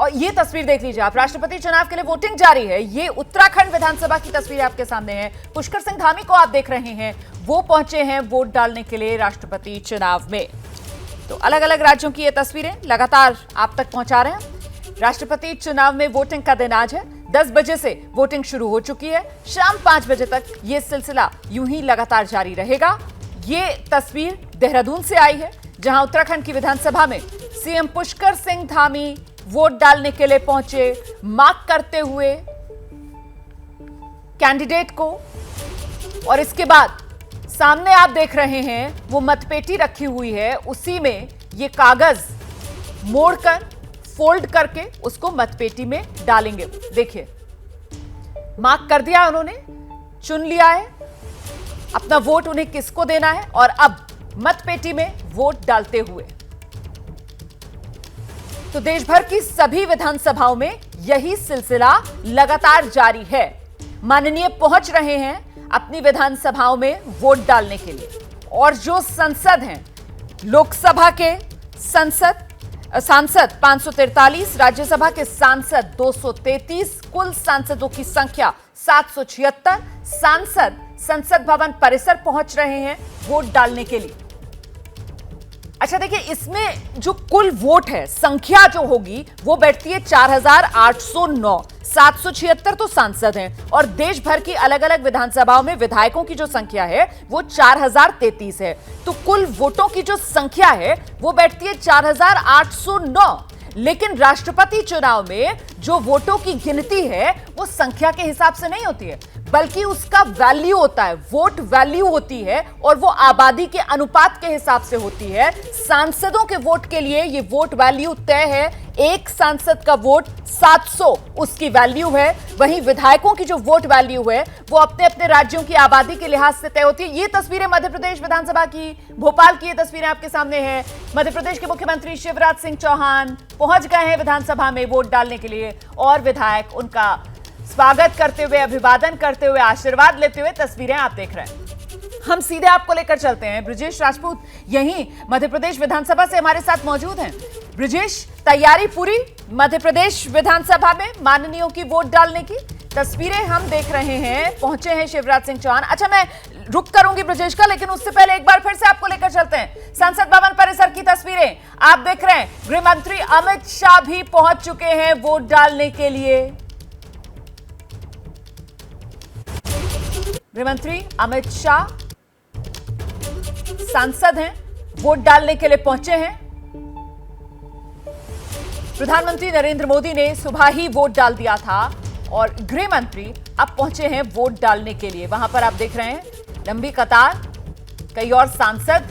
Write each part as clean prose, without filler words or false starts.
और ये तस्वीर देख लीजिए आप, राष्ट्रपति चुनाव के लिए वोटिंग जारी है। ये उत्तराखंड विधानसभा की तस्वीर आपके सामने है। पुष्कर सिंह धामी को आप देख रहे हैं, वो पहुंचे हैं वोट डालने के लिए राष्ट्रपति चुनाव में। तो अलग अलग राज्यों की ये तस्वीरें लगातार आप तक पहुंचा रहे हैं। राष्ट्रपति चुनाव में वोटिंग का दिन आज है। 10 बजे से वोटिंग शुरू हो चुकी है। शाम 5 बजे तक ये सिलसिला यूं ही लगातार जारी रहेगा। ये तस्वीर देहरादून से आई है, जहां उत्तराखंड की विधानसभा में सीएम पुष्कर सिंह धामी वोट डालने के लिए पहुंचे, मार्क करते हुए कैंडिडेट को। और इसके बाद सामने आप देख रहे हैं वो मतपेटी रखी हुई है, उसी में ये कागज मोड़कर फोल्ड करके उसको मतपेटी में डालेंगे। देखिए, मार्क कर दिया उन्होंने, चुन लिया है अपना वोट उन्हें किसको देना है, और अब मतपेटी में वोट डालते हुए। तो देश भर की सभी विधानसभाओं में यही सिलसिला लगातार जारी है। माननीय पहुंच रहे हैं अपनी विधानसभाओं में वोट डालने के लिए। और जो संसद हैं, लोकसभा के सांसद 543, राज्यसभा के सांसद 233, कुल सांसदों की संख्या 776 सांसद संसद भवन परिसर पहुंच रहे हैं वोट डालने के लिए। अच्छा देखिए, इसमें जो कुल वोट है, संख्या जो होगी वो बैठती है 4809। 776 तो सांसद हैं और देश भर की अलग अलग विधानसभाओं में विधायकों की जो संख्या है वो 4033 है। तो कुल वोटों की जो संख्या है वो बैठती है 4809। लेकिन राष्ट्रपति चुनाव में जो वोटों की गिनती है वो संख्या के हिसाब से नहीं होती है, बल्कि उसका वैल्यू होता है, वोट वैल्यू होती है, और वो आबादी के अनुपात के हिसाब से होती है। सांसदों के वोट के लिए ये वोट वैल्यू तय है। एक सांसद का वोट 700 उसकी वैल्यू है। वहीं विधायकों की जो वोट वैल्यू है वो अपने अपने राज्यों की आबादी के लिहाज से तय होती है। ये तस्वीरें मध्य प्रदेश विधानसभा की, भोपाल की ये तस्वीरें आपके सामने हैं। मध्य प्रदेश के मुख्यमंत्री शिवराज सिंह चौहान पहुंच गए हैं विधानसभा में वोट डालने के लिए, और विधायक उनका स्वागत करते हुए, अभिवादन करते हुए, आशीर्वाद लेते हुए तस्वीरें आप देख रहे हैं। हम सीधे आपको लेकर चलते हैं। ब्रजेश राजपूत यहीं मध्य प्रदेश विधानसभा से हमारे साथ मौजूद हैं। ब्रजेश, तैयारी पूरी मध्य प्रदेश विधानसभा में माननीयों की वोट डालने की? तस्वीरें हम देख रहे हैं, पहुंचे हैं शिवराज सिंह चौहान। अच्छा, मैं रुक करूंगी ब्रजेश का, लेकिन उससे पहले एक बार फिर से आपको लेकर चलते हैं संसद भवन परिसर की तस्वीरें आप देख रहे हैं। गृह मंत्री अमित शाह भी पहुंच चुके हैं वोट डालने के लिए। गृहमंत्री अमित शाह सांसद हैं, वोट डालने के लिए पहुंचे हैं। प्रधानमंत्री नरेंद्र मोदी ने सुबह ही वोट डाल दिया था और गृह मंत्री अब पहुंचे हैं वोट डालने के लिए। वहां पर आप देख रहे हैं लंबी कतार, कई और सांसद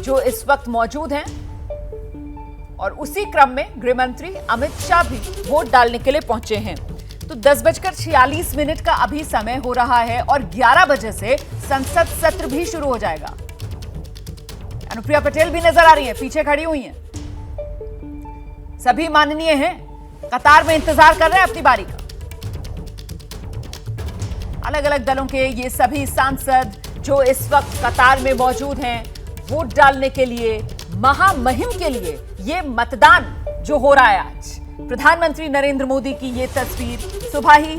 जो इस वक्त मौजूद हैं, और उसी क्रम में गृह मंत्री अमित शाह भी वोट डालने के लिए पहुंचे हैं। तो 10:46 का अभी समय हो रहा है और 11 बजे से संसद सत्र भी शुरू हो जाएगा। अनुप्रिया पटेल भी नजर आ रही हैं, पीछे खड़ी हुई हैं। सभी माननीय हैं, कतार में इंतजार कर रहे हैं अपनी बारी का। अलग अलग दलों के ये सभी सांसद जो इस वक्त कतार में मौजूद हैं वोट डालने के लिए, महामहिम के लिए, ये मतदान जो हो रहा है आज। प्रधानमंत्री नरेंद्र मोदी की ये तस्वीर, सुबह ही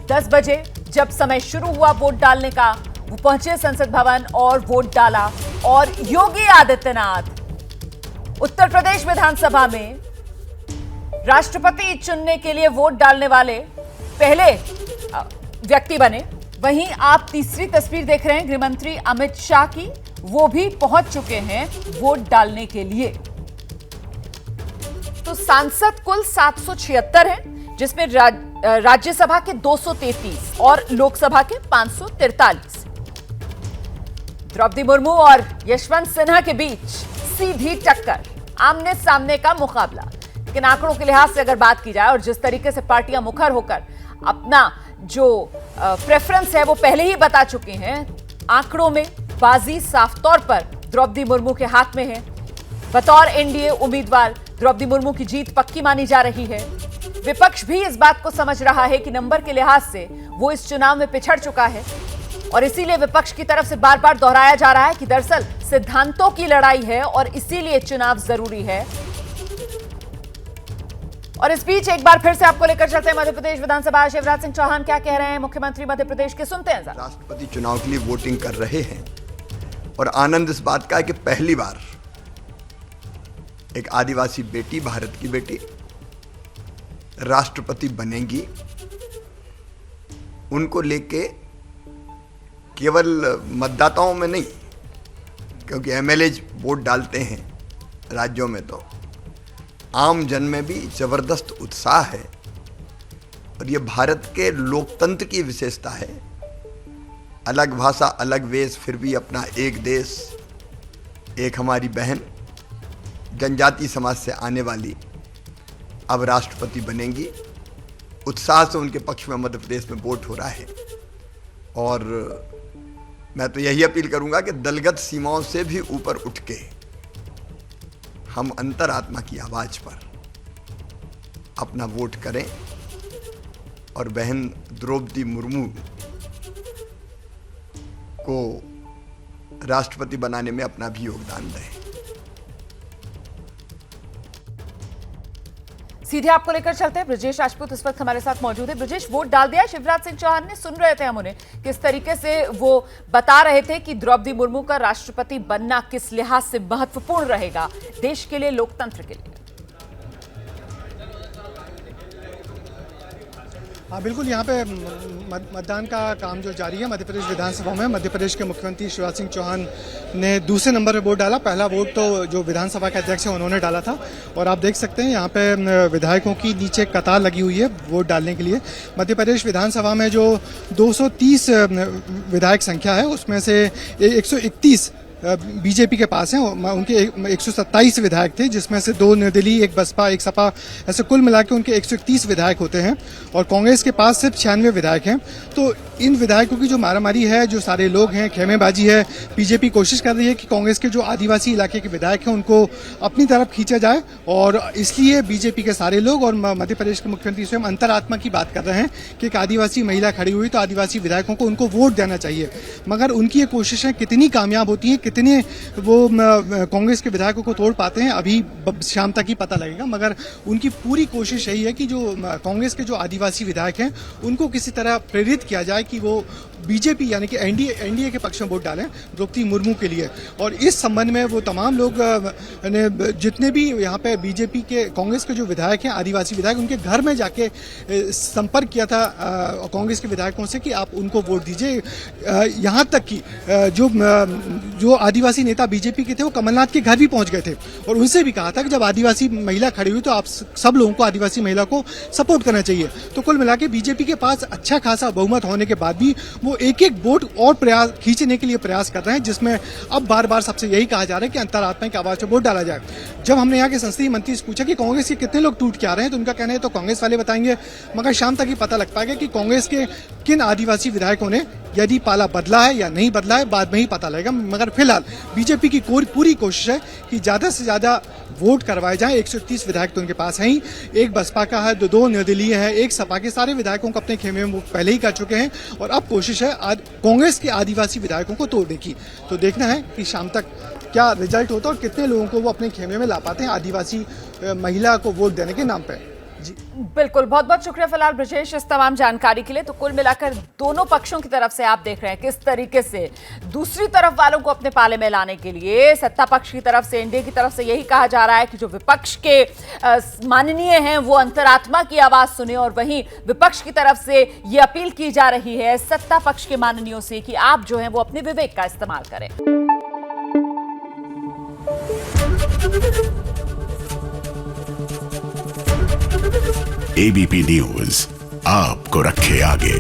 10 बजे जब समय शुरू हुआ वोट डालने का, वो पहुंचे संसद भवन और वोट डाला। और योगी आदित्यनाथ उत्तर प्रदेश विधानसभा में राष्ट्रपति चुनने के लिए वोट डालने वाले पहले व्यक्ति बने। वहीं आप तीसरी तस्वीर देख रहे हैं गृहमंत्री अमित शाह की, वो भी पहुंच चुके हैं वोट डालने के लिए। तो सांसद कुल 776 हैं, जिसमें राज्यसभा के 233 और लोकसभा के 543। द्रौपदी मुर्मू और यशवंत सिन्हा के बीच सीधी टक्कर, आमने सामने का मुकाबला। लेकिन आंकड़ों के लिहाज से अगर बात की जाए और जिस तरीके से पार्टियां मुखर होकर अपना जो प्रेफरेंस है वो पहले ही बता चुकी हैं, आंकड़ों में बाजी साफ तौर पर द्रौपदी मुर्मू के हाथ में है। बतौर एनडीए उम्मीदवार द्रौपदी मुर्मू की जीत पक्की मानी जा रही है। विपक्ष भी इस बात को समझ रहा है कि नंबर के लिहाज से वो इस चुनाव में पिछड़ चुका है, और इसीलिए विपक्ष की तरफ से बार बार दोहराया जा रहा है कि दरअसल सिद्धांतों की लड़ाई है और इसीलिए चुनाव जरूरी है। और इस बीच एक बार फिर से आपको लेकर चलते हैं मध्य प्रदेश विधानसभा। शिवराज सिंह चौहान क्या कह रहे हैं, मुख्यमंत्री मध्य प्रदेश के, सुनते हैं जरा। राष्ट्रपति चुनाव के लिए वोटिंग कर रहे हैं और आनंद इस बात का है कि पहली बार एक आदिवासी बेटी, भारत की बेटी, राष्ट्रपति बनेगी। उनको लेके केवल मतदाताओं में नहीं, क्योंकि एमएलए वोट डालते हैं राज्यों में, तो आम जन में भी जबरदस्त उत्साह है। और ये भारत के लोकतंत्र की विशेषता है। अलग भाषा, अलग वेश, फिर भी अपना एक देश, एक हमारी बहन जनजाति समाज से आने वाली अब राष्ट्रपति बनेंगी। उत्साह से उनके पक्ष में मध्य प्रदेश में वोट हो रहा है। और मैं तो यही अपील करूंगा कि दलगत सीमाओं से भी ऊपर उठ के हम अंतरात्मा की आवाज पर अपना वोट करें और बहन द्रौपदी मुर्मू को राष्ट्रपति बनाने में अपना भी योगदान दें। सीधे आपको लेकर चलते हैं। ब्रजेश राजपूत इस वक्त हमारे साथ मौजूद है। ब्रजेश, वोट डाल दिया शिवराज सिंह चौहान ने? सुन रहे थे हम उन्हें, किस तरीके से वो बता रहे थे कि द्रौपदी मुर्मू का राष्ट्रपति बनना किस लिहाज से महत्वपूर्ण रहेगा देश के लिए, लोकतंत्र के लिए। हाँ बिल्कुल, यहाँ पे मतदान का काम जो जारी है मध्य प्रदेश विधानसभा में। मध्य प्रदेश के मुख्यमंत्री शिवराज सिंह चौहान ने दूसरे नंबर पर वोट डाला। पहला वोट तो जो विधानसभा के अध्यक्ष हैं उन्होंने डाला था। और आप देख सकते हैं यहाँ पे विधायकों की नीचे कतार लगी हुई है वोट डालने के लिए। मध्य प्रदेश विधानसभा में जो 230 विधायक संख्या है उसमें से 131 बीजेपी के पास हैं। उनके 127 विधायक थे, जिसमें से 2 निर्दलीय, 1 बसपा, 1 सपा, ऐसे कुल मिला के उनके 131 विधायक होते हैं। और कांग्रेस के पास सिर्फ 96 विधायक हैं। तो इन विधायकों की जो मारामारी है, जो सारे लोग हैं, खेमेबाजी है, बीजेपी कोशिश कर रही है कि कांग्रेस के जो आदिवासी इलाके के विधायक हैं उनको अपनी तरफ खींचा जाए। और इसलिए बीजेपी के सारे लोग और मध्य प्रदेश के मुख्यमंत्री स्वयं अंतरात्मा की बात कर रहे हैं कि एक आदिवासी महिला खड़ी हुई तो आदिवासी विधायकों को उनको वोट देना चाहिए। मगर उनकी ये कोशिशें कितनी कामयाब होती हैं, कितने वो कांग्रेस के विधायकों को तोड़ पाते हैं, अभी शाम तक ही पता लगेगा। मगर उनकी पूरी कोशिश यही है कि जो कांग्रेस के जो आदिवासी विधायक हैं उनको किसी तरह प्रेरित किया जाए कि वो बीजेपी यानी कि एनडीए के पक्ष में वोट डालें द्रौपदी मुर्मू के लिए। और इस संबंध में वो तमाम लोग जितने भी यहाँ पे बीजेपी के, कांग्रेस के जो विधायक हैं, आदिवासी विधायक, उनके घर में जाके संपर्क किया था कांग्रेस के विधायकों से कि आप उनको वोट दीजिए। यहाँ तक कि जो आदिवासी नेता बीजेपी के थे वो कमलनाथ के घर भी पहुंच गए थे और उनसे भी कहा था कि जब आदिवासी महिला खड़ी हुई तो आप सब लोगों को आदिवासी महिला को सपोर्ट करना चाहिए। तो कुल मिला के बीजेपी के पास अच्छा खासा बहुमत होने के बाद भी वो एक वोट और प्रयास खींचने के लिए प्रयास कर रहे हैं, जिसमें अब बार बार सबसे यही कहा जा रहा है कि अंतरात्मा की आवाज पर वोट डाला जाए। जब हमने यहाँ के संसदीय मंत्री से पूछा कि कांग्रेस के कितने लोग टूट के आ रहे हैं तो उनका कहना है तो कांग्रेस वाले बताएंगे, मगर शाम तक ही पता लग पाएगा कि कांग्रेस के किन आदिवासी विधायकों ने यदि पाला बदला है या नहीं बदला है, बाद में ही पता लगेगा। मगर फिलहाल बीजेपी की पूरी कोशिश है कि ज्यादा से ज्यादा वोट करवाए जाएं। 131 विधायक तो उनके पास हैं ही, 1 बसपा का है, 2 निर्दलीय है, 1 सपा के। सारे विधायकों को अपने खेमे में वो पहले ही कर चुके हैं और अब कोशिश है कांग्रेस के आदिवासी विधायकों को तोड़ने की। तो देखना है कि शाम तक क्या रिजल्ट होता है और कितने लोगों को वो अपने खेमे में ला पाते हैं आदिवासी महिला को वोट देने के नाम पर। बिल्कुल, बहुत बहुत शुक्रिया फिलहाल ब्रजेश इस तमाम जानकारी के लिए। तो कुल मिलाकर दोनों पक्षों की तरफ से आप देख रहे हैं किस तरीके से दूसरी तरफ वालों को अपने पाले में लाने के लिए सत्ता पक्ष की तरफ से, एनडीए की तरफ से यही कहा जा रहा है कि जो विपक्ष के माननीय हैं वो अंतरात्मा की आवाज सुने, और वहीं विपक्ष की तरफ से ये अपील की जा रही है सत्ता पक्ष के माननीयों से कि आप जो है वो अपने विवेक का इस्तेमाल करें। एबीपी न्यूज आपको रखे आगे।